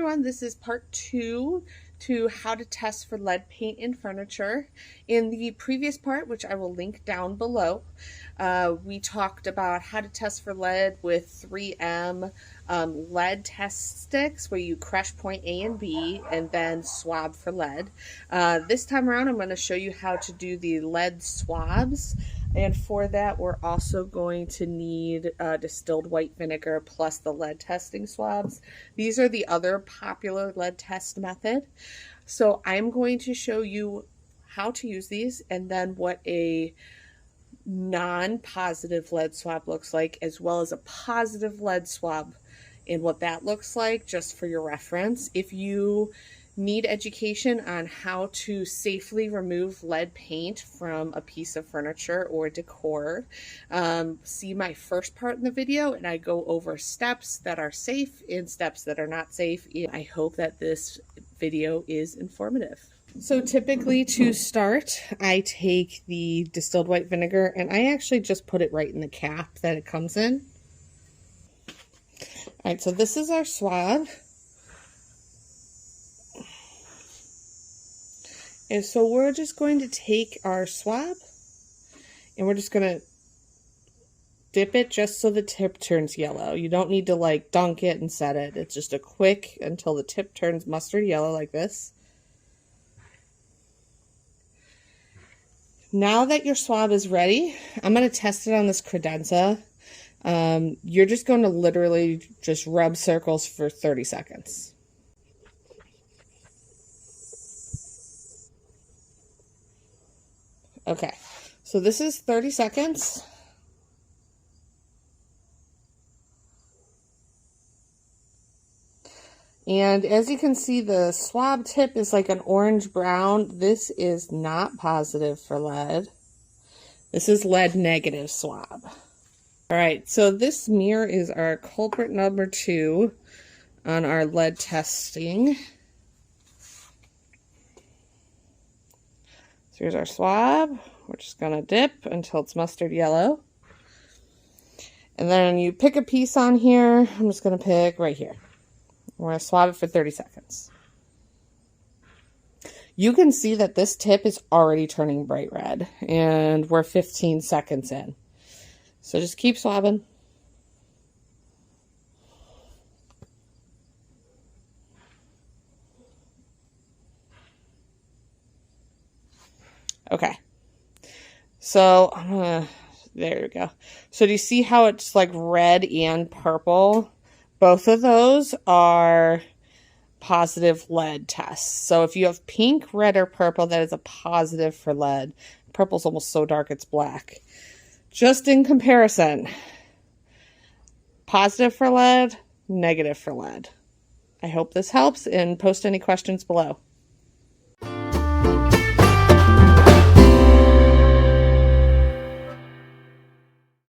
everyone, this is part 2 to how to test for lead paint in furniture. In the previous part, which I will link down below, we talked about how to test for lead with 3M lead test sticks where you crush point A and B and then swab for lead. This time around I'm going to show you how to do the lead swabs, and for that we're also going to need distilled white vinegar plus the lead testing swabs. These are the other popular lead test method. So I'm going to show you how to use these and then what a non-positive lead swab looks like, as well as a positive lead swab and what that looks like, just for your reference. If you need education on how to safely remove lead paint from a piece of furniture or decor, see my first part in the video, and I go over steps that are safe and steps that are not safe. I hope that this video is informative. So typically to start, I take the distilled white vinegar and I actually just put it right in the cap that it comes in. All right, so this is our swab. And so we're just going to take our swab and we're just going to dip it just so the tip turns yellow. You don't need to like dunk it and set it. It's just a quick until the tip turns mustard yellow like this. Now that your swab is ready, I'm going to test it on this credenza. You're just going to literally just rub circles for 30 seconds. Okay, so this is 30 seconds. And as you can see, the swab tip is like an orange brown. This is not positive for lead. This is lead negative swab. All right, so this mirror is our culprit number 2 on our lead testing. So here's our swab. We're just gonna dip until it's mustard yellow. And then you pick a piece on here. I'm just gonna pick right here. We're gonna swab it for 30 seconds. You can see that this tip is already turning bright red and we're 15 seconds in. So just keep swabbing. Okay, so there we go. So do you see how it's like red and purple? Both of those are positive lead tests. So if you have pink, red, or purple, that is a positive for lead. Purple's almost so dark it's black. Just in comparison, positive for lead, negative for lead. I hope this helps, and post any questions below.